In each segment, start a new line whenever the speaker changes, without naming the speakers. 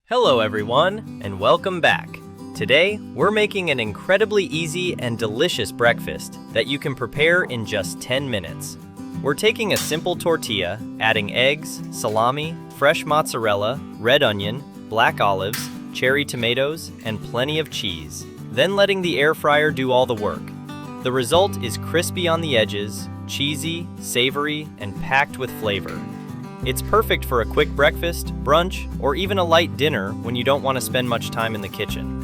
Hello everyone, and welcome back. Today, we're making an incredibly easy and delicious breakfast that you can prepare in just 10 minutes. We're taking a simple tortilla, adding eggs, salami, fresh mozzarella, red onion, black olives, cherry tomatoes, and plenty of cheese. Then letting the air fryer do all the work. The result is crispy on the edges, cheesy, savory, and packed with flavor. It's perfect for a quick breakfast, brunch, or even a light dinner when you don't want to spend much time in the kitchen.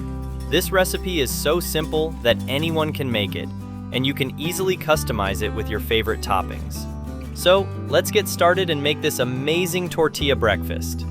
This recipe is so simple that anyone can make it, and you can easily customize it with your favorite toppings. So, let's get started and make this amazing tortilla breakfast.